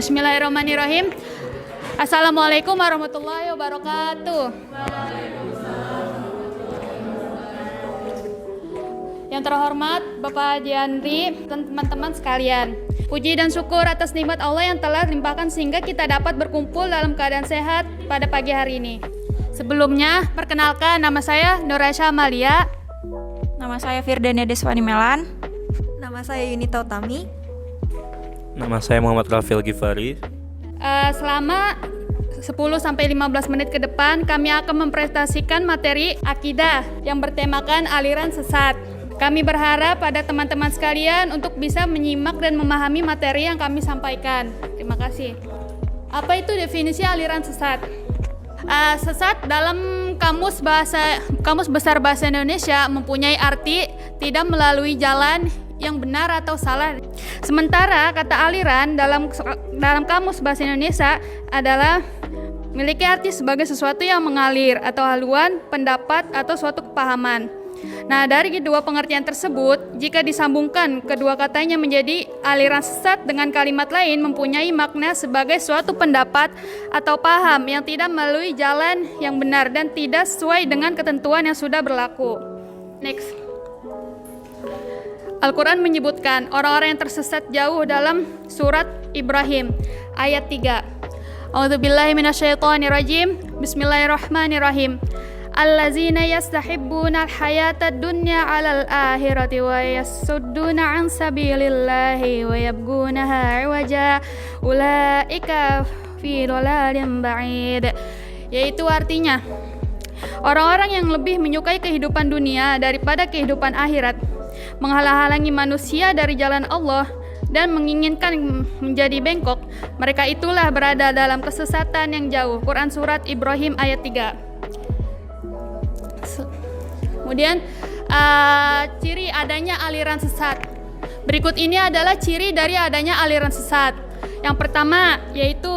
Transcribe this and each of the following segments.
Bismillahirrahmanirrahim. Assalamualaikum warahmatullahi wabarakatuh. Yang terhormat Bapak Haji Andri dan teman-teman sekalian, puji dan syukur atas nikmat Allah yang telah limpahkan sehingga kita dapat berkumpul dalam keadaan sehat pada pagi hari ini. Sebelumnya, perkenalkan, nama saya Nurasya Amalia. Nama saya Firdania Deswani Melan. Nama saya Yunita Utami. Nama saya Muhammad Rafil Gifari. Selama 10-15 menit ke depan, kami akan mempresentasikan materi akidah yang bertemakan aliran sesat. Kami berharap pada teman-teman sekalian untuk bisa menyimak dan memahami materi yang kami sampaikan. Terima kasih. Apa itu definisi aliran sesat? Sesat dalam kamus besar bahasa Indonesia mempunyai arti tidak melalui jalan yang benar atau salah. Sementara kata aliran dalam kamus bahasa Indonesia adalah memiliki arti sebagai sesuatu yang mengalir atau haluan, pendapat atau suatu kepahaman. Nah, dari kedua pengertian tersebut, jika disambungkan kedua katanya menjadi aliran sesat dengan kalimat lain mempunyai makna sebagai suatu pendapat atau paham yang tidak melalui jalan yang benar dan tidak sesuai dengan ketentuan yang sudah berlaku. Next. Al-Quran menyebutkan orang-orang yang tersesat jauh dalam surat Ibrahim ayat 3. A'udzubillahi minasyaitonirrajim. Bismillahirrahmanirrahim. Allazina yastahibbuna al-hayata dunya 'alal akhirati wa yasudduna 'an sabilillahi wa yabghunaha 'iwaja ulaika fi dhalalin ba'id. Yaitu artinya orang-orang yang lebih menyukai kehidupan dunia daripada kehidupan akhirat, menghalang-halangi manusia dari jalan Allah dan menginginkan menjadi bengkok, mereka itulah berada dalam kesesatan yang jauh. Quran Surat Ibrahim ayat 3. Kemudian ciri adanya aliran sesat. Berikut ini adalah ciri dari adanya aliran sesat. Yang pertama yaitu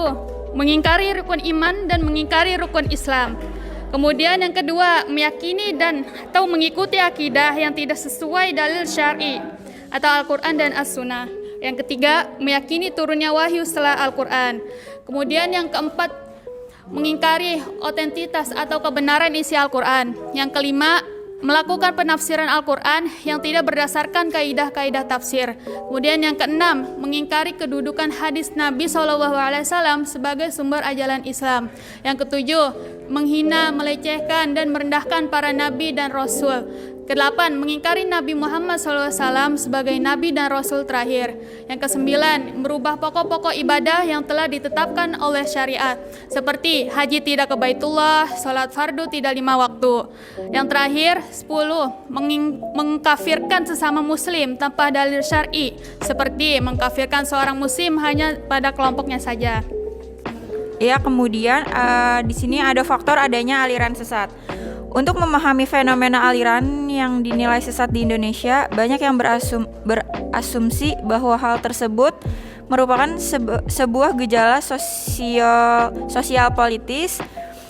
mengingkari rukun iman dan mengingkari rukun Islam. Kemudian yang kedua, meyakini dan atau mengikuti akidah yang tidak sesuai dalil syar'i atau Al-Quran dan As-Sunnah. Yang ketiga, meyakini turunnya wahyu setelah Al-Quran. Kemudian yang keempat, mengingkari otentitas atau kebenaran isi Al-Quran. Yang kelima, melakukan penafsiran Al-Quran yang tidak berdasarkan kaidah-kaidah tafsir. Kemudian yang keenam, mengingkari kedudukan hadis Nabi SAW sebagai sumber ajaran Islam. Yang ketujuh, menghina, melecehkan, dan merendahkan para nabi dan rasul. Kedelapan, mengingkari Nabi Muhammad SAW sebagai nabi dan rasul terakhir. Yang kesembilan, merubah pokok-pokok ibadah yang telah ditetapkan oleh syariat, seperti haji tidak ke Baitullah, sholat fardu tidak 5 waktu. Yang terakhir, 10, mengkafirkan sesama muslim tanpa dalil syar'i, seperti mengkafirkan seorang muslim hanya pada kelompoknya saja. Ya, kemudian di sini ada faktor adanya aliran sesat. Untuk memahami fenomena aliran yang dinilai sesat di Indonesia, banyak yang berasumsi bahwa hal tersebut merupakan sebuah gejala sosial politis.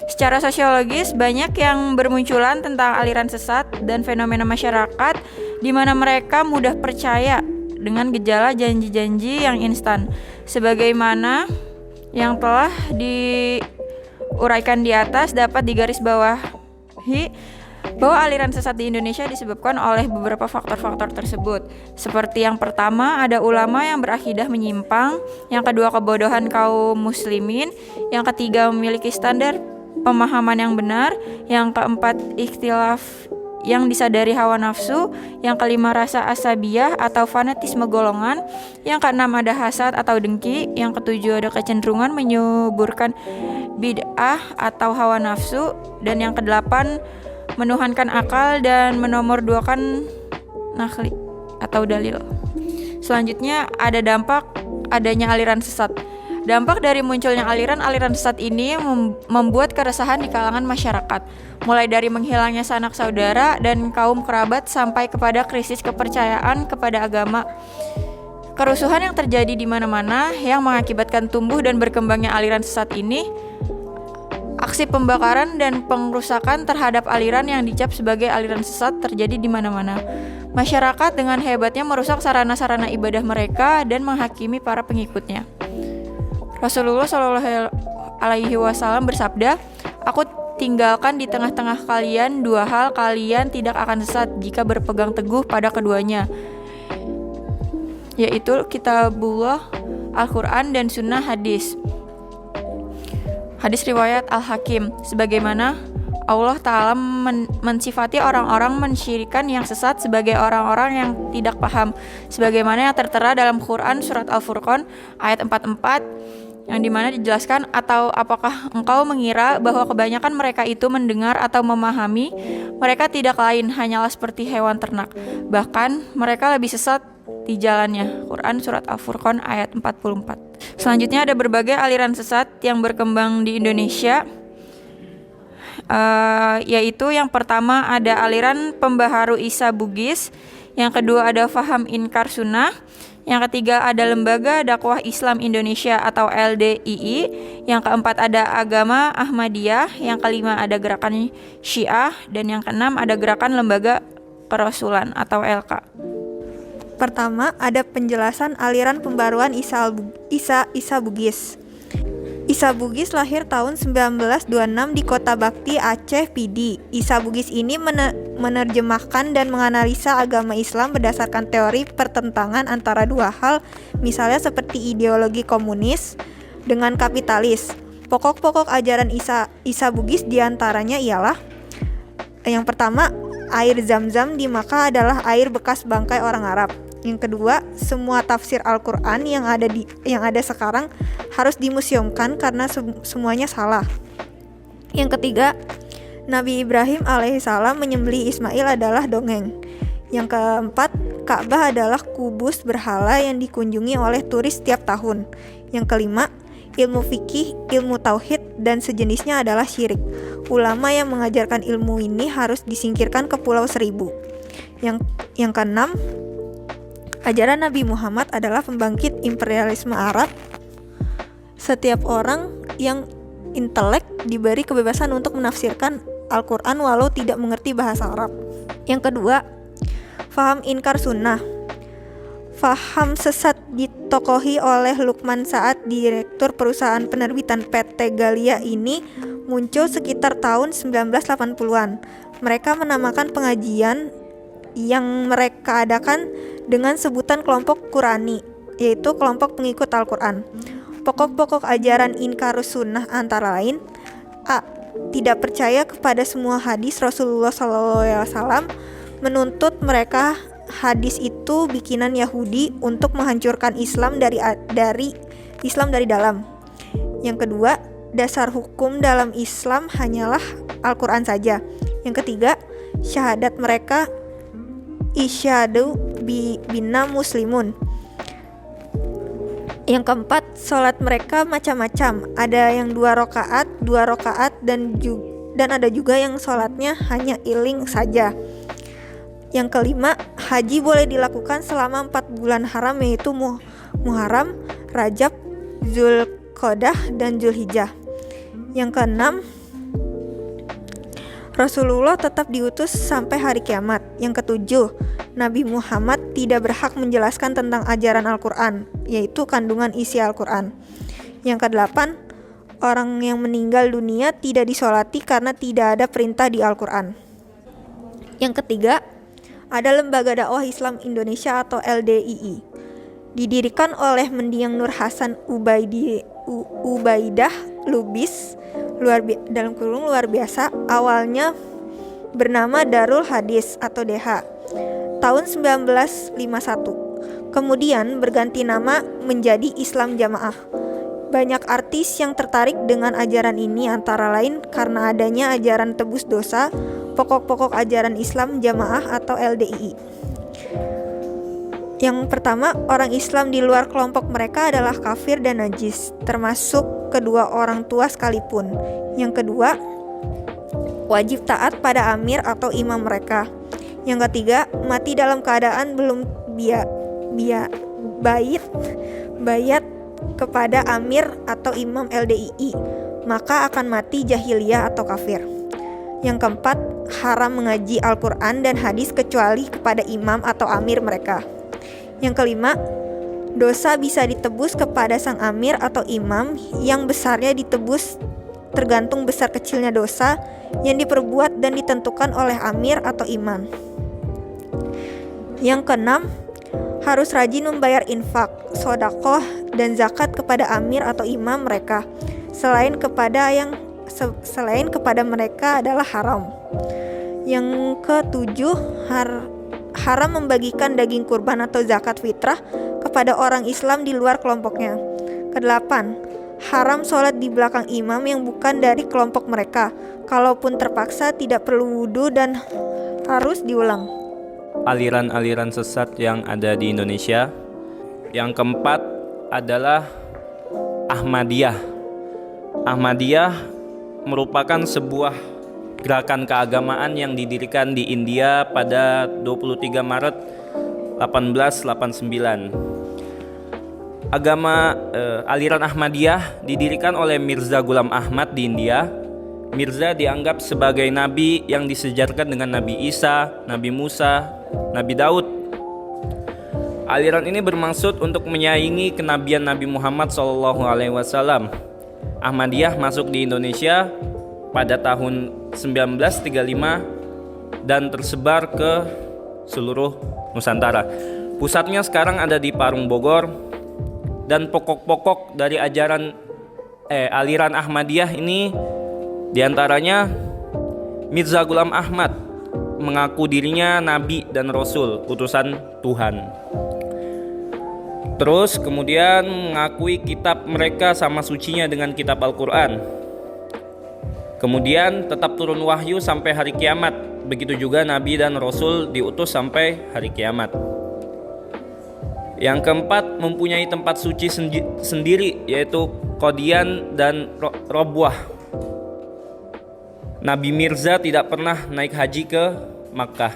Secara sosiologis, banyak yang bermunculan tentang aliran sesat dan fenomena masyarakat di mana mereka mudah percaya dengan gejala janji-janji yang instan. Sebagaimana yang telah diuraikan di atas, dapat digarisbawahi bahwa aliran sesat di Indonesia disebabkan oleh beberapa faktor-faktor tersebut. Seperti yang pertama, ada ulama yang berakidah menyimpang. Yang kedua, kebodohan kaum muslimin. Yang ketiga, memiliki standar pemahaman yang benar. Yang keempat, ikhtilaf yang disadari hawa nafsu. Yang kelima, rasa asabiyah atau fanatisme golongan. Yang keenam, ada hasad atau dengki. Yang ketujuh, ada kecenderungan menyuburkan bid'ah atau hawa nafsu. Dan yang kedelapan, menuhankan akal dan menomorduakan nakli atau dalil. Selanjutnya, ada dampak adanya aliran sesat. Dampak dari munculnya aliran sesat ini membuat keresahan di kalangan masyarakat, mulai dari menghilangnya sanak saudara dan kaum kerabat sampai kepada krisis kepercayaan kepada agama. Kerusuhan yang terjadi di mana-mana yang mengakibatkan tumbuh dan berkembangnya aliran sesat ini. Aksi pembakaran dan pengrusakan terhadap aliran yang dicap sebagai aliran sesat terjadi di mana-mana. Masyarakat dengan hebatnya merusak sarana-sarana ibadah mereka dan menghakimi para pengikutnya. Rasulullah Shallallahu Alaihi Wasallam bersabda, "Aku tinggalkan di tengah-tengah kalian 2 hal, kalian tidak akan sesat jika berpegang teguh pada keduanya, yaitu kitabullah, Al-Quran, dan sunnah hadis." Hadis riwayat Al-Hakim. Sebagaimana Allah Ta'ala mensifati orang-orang mensyirikan yang sesat sebagai orang-orang yang tidak paham, sebagaimana yang tertera dalam Quran surat Al-Furqan ayat 44, yang dimana dijelaskan, "Atau apakah engkau mengira bahwa kebanyakan mereka itu mendengar atau memahami? Mereka tidak lain hanyalah seperti hewan ternak, bahkan mereka lebih sesat di jalannya." Quran surat Al-Furqan ayat 44. Selanjutnya ada berbagai aliran sesat yang berkembang di Indonesia, yaitu yang pertama ada aliran pembaharu Isa Bugis, yang kedua ada Faham Inkar Sunnah, yang ketiga ada Lembaga Dakwah Islam Indonesia atau LDII, yang keempat ada Agama Ahmadiyah, yang kelima ada Gerakan Syiah, dan yang keenam ada Gerakan Lembaga Kerasulan atau LK. Pertama, ada penjelasan aliran pembaruan Isa Bugis. Isa Bugis lahir tahun 1926 di Kota Bakti, Aceh, PD. Isa Bugis ini menerjemahkan dan menganalisa agama Islam berdasarkan teori pertentangan antara 2 hal, misalnya seperti ideologi komunis dengan kapitalis. Pokok-pokok ajaran Isa Bugis diantaranya ialah: yang pertama, air Zam-Zam di Makkah adalah air bekas bangkai orang Arab. Yang kedua, semua tafsir Al-Quran yang ada sekarang harus dimuseumkan karena semuanya salah. Yang ketiga, Nabi Ibrahim alaihissalam menyembelih Ismail adalah dongeng. Yang keempat, Ka'bah adalah kubus berhala yang dikunjungi oleh turis setiap tahun. Yang kelima, ilmu fikih, ilmu tauhid, dan sejenisnya adalah syirik. Ulama yang mengajarkan ilmu ini harus disingkirkan ke Pulau Seribu. Yang keenam, ajaran Nabi Muhammad adalah pembangkit imperialisme Arab. Setiap orang yang intelek diberi kebebasan untuk menafsirkan Al-Quran walau tidak mengerti bahasa Arab. Yang kedua, faham inkar sunnah. Faham sesat ditokohi oleh Lukman Sa'ad, direktur perusahaan penerbitan PT Galia ini muncul sekitar tahun 1980-an. Mereka menamakan pengajian yang mereka adakan dengan sebutan kelompok Qurani, yaitu kelompok pengikut Al-Quran. Pokok-pokok ajaran Inkarus Sunnah antara lain: A. Tidak percaya kepada semua hadis Rasulullah SAW, menuntut mereka hadis itu bikinan Yahudi untuk menghancurkan Islam dari dalam. Yang kedua, dasar hukum dalam Islam hanyalah Al-Quran saja. Yang ketiga, syahadat mereka isyhadu bina muslimun. Yang keempat, sholat mereka macam-macam. Ada yang 2 rakaat dan ada juga yang sholatnya hanya iling saja. Yang kelima, haji boleh dilakukan selama 4 bulan haram, yaitu Muharram, Rajab, Zulqa'dah, dan Zulhijjah. Yang keenam, Rasulullah tetap diutus sampai hari kiamat. Yang ketujuh, Nabi Muhammad tidak berhak menjelaskan tentang ajaran Al-Quran, yaitu kandungan isi Al-Quran. Yang kedelapan, orang yang meninggal dunia tidak disolati karena tidak ada perintah di Al-Quran. Yang ketiga, ada Lembaga Dakwah Islam Indonesia atau LDII. Didirikan oleh Mendiang Nur Hasan Ubaidah Lubis, luar biasa, awalnya bernama Darul Hadis atau DH, tahun 1951. Kemudian berganti nama menjadi Islam Jamaah. Banyak artis yang tertarik dengan ajaran ini, antara lain karena adanya ajaran tebus dosa, pokok-pokok ajaran Islam Jamaah atau LDII. Yang pertama, orang Islam di luar kelompok mereka adalah kafir dan najis, termasuk kedua orang tua sekalipun. Yang kedua, wajib taat pada amir atau imam mereka. Yang ketiga, mati dalam keadaan belum bayat kepada amir atau imam LDII, maka akan mati jahiliyah atau kafir. Yang keempat, haram mengaji Al-Quran dan hadis kecuali kepada imam atau amir mereka. Yang kelima, Dosa bisa ditebus kepada sang amir atau imam, yang besarnya ditebus tergantung besar kecilnya dosa yang diperbuat dan ditentukan oleh amir atau imam. Yang keenam, harus rajin membayar infak, sodakoh, dan zakat kepada amir atau imam mereka. Selain kepada mereka adalah haram. Yang ketujuh, haram membagikan daging kurban atau zakat fitrah kepada orang Islam di luar kelompoknya. Kedelapan, haram sholat di belakang imam yang bukan dari kelompok mereka. Kalaupun terpaksa tidak perlu wudhu dan harus diulang. Aliran-aliran sesat yang ada di Indonesia. Yang keempat adalah Ahmadiyah. Ahmadiyah merupakan sebuah gerakan keagamaan yang didirikan di India pada 23 Maret 1889. Aliran Ahmadiyah didirikan oleh Mirza Ghulam Ahmad di India. Mirza dianggap sebagai nabi yang disejarkan dengan Nabi Isa, Nabi Musa, Nabi Daud. Aliran ini bermaksud untuk menyaingi kenabian Nabi Muhammad SAW. Ahmadiyah masuk di Indonesia pada tahun 1935 dan tersebar ke seluruh Nusantara. Pusatnya sekarang ada di Parung, Bogor, dan pokok-pokok dari aliran Ahmadiyah ini diantaranya Mirza Ghulam Ahmad mengaku dirinya nabi dan rasul, utusan Tuhan. Terus kemudian mengakui kitab mereka sama sucinya dengan kitab Al-Quran. Kemudian tetap turun wahyu sampai hari kiamat. Begitu juga nabi dan rasul diutus sampai hari kiamat. Yang keempat, mempunyai tempat suci sendiri, yaitu Qadian dan Robwah. Nabi Mirza tidak pernah naik haji ke Makkah.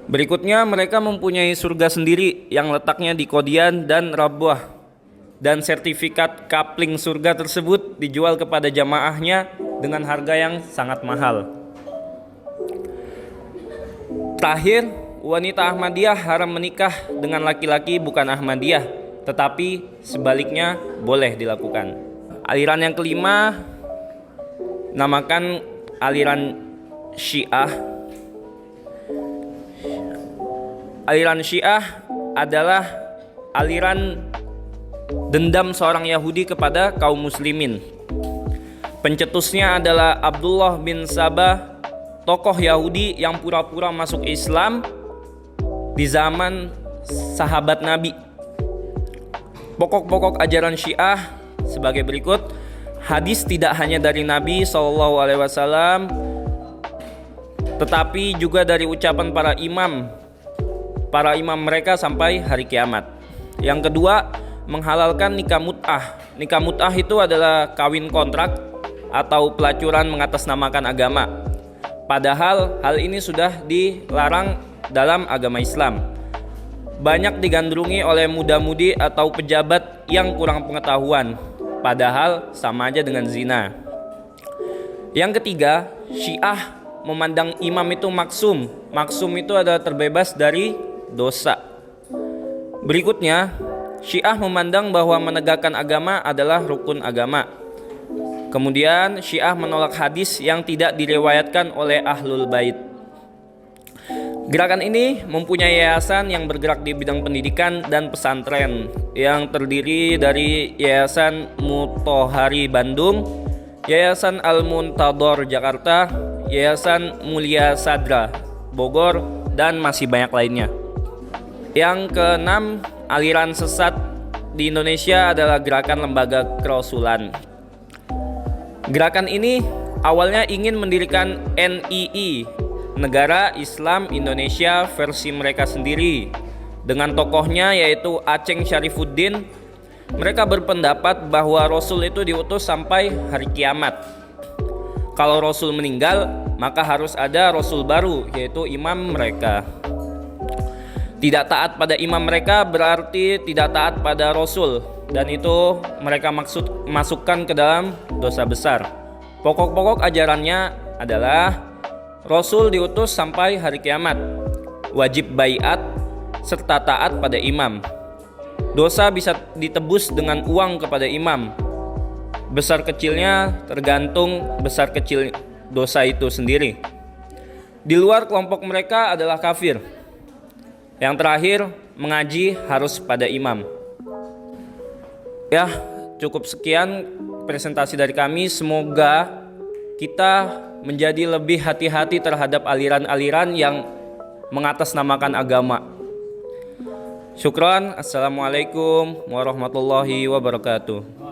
Berikutnya, mereka mempunyai surga sendiri yang letaknya di Qadian dan Rabwah, dan sertifikat kapling surga tersebut dijual kepada jamaahnya dengan harga yang sangat mahal. Terakhir, wanita Ahmadiyah haram menikah dengan laki-laki bukan Ahmadiyah, tetapi sebaliknya boleh dilakukan. Aliran yang kelima namakan aliran Syiah. Aliran Syiah adalah aliran dendam seorang Yahudi kepada kaum muslimin. Pencetusnya adalah Abdullah bin Sabah, tokoh Yahudi yang pura-pura masuk Islam di zaman sahabat Nabi. Pokok-pokok ajaran Syiah sebagai berikut. Hadis tidak hanya dari Nabi SAW, tetapi juga dari ucapan para imam mereka sampai hari kiamat. Yang kedua, menghalalkan nikah mut'ah. Nikah mut'ah itu adalah kawin kontrak atau pelacuran mengatasnamakan agama. Padahal hal ini sudah dilarang dalam agama Islam. Banyak digandrungi oleh muda-mudi atau pejabat yang kurang pengetahuan, padahal sama aja dengan zina. Yang ketiga, Syiah memandang imam itu maksum. Maksum itu adalah terbebas dari dosa. Berikutnya, Syiah memandang bahwa menegakkan agama adalah rukun agama. Kemudian Syiah menolak hadis yang tidak diriwayatkan oleh Ahlul Bait. Gerakan ini mempunyai yayasan yang bergerak di bidang pendidikan dan pesantren yang terdiri dari Yayasan Muthohari Bandung, Yayasan Al-Muntadhor Jakarta, Yayasan Mulia Sadra Bogor, dan masih banyak lainnya. Yang keenam, aliran sesat di Indonesia adalah gerakan lembaga kerasulan. Gerakan ini awalnya ingin mendirikan NII, Negara Islam Indonesia versi mereka sendiri, dengan tokohnya yaitu Aceng Syarifuddin. Mereka berpendapat bahwa Rasul itu diutus sampai hari kiamat. Kalau Rasul meninggal, maka harus ada Rasul baru, yaitu imam mereka. Tidak taat pada imam mereka berarti tidak taat pada Rasul, dan itu mereka masukkan ke dalam dosa besar. Pokok-pokok ajarannya adalah Rasul diutus sampai hari kiamat, wajib baiat serta taat pada imam. Dosa bisa ditebus dengan uang kepada imam. Besar kecilnya tergantung besar kecil dosa itu sendiri. Di luar kelompok mereka adalah kafir. Yang terakhir, mengaji harus pada imam. Ya, cukup sekian presentasi dari kami. Semoga kita menjadi lebih hati-hati terhadap aliran-aliran yang mengatasnamakan agama. Syukran. Assalamualaikum warahmatullahi wabarakatuh.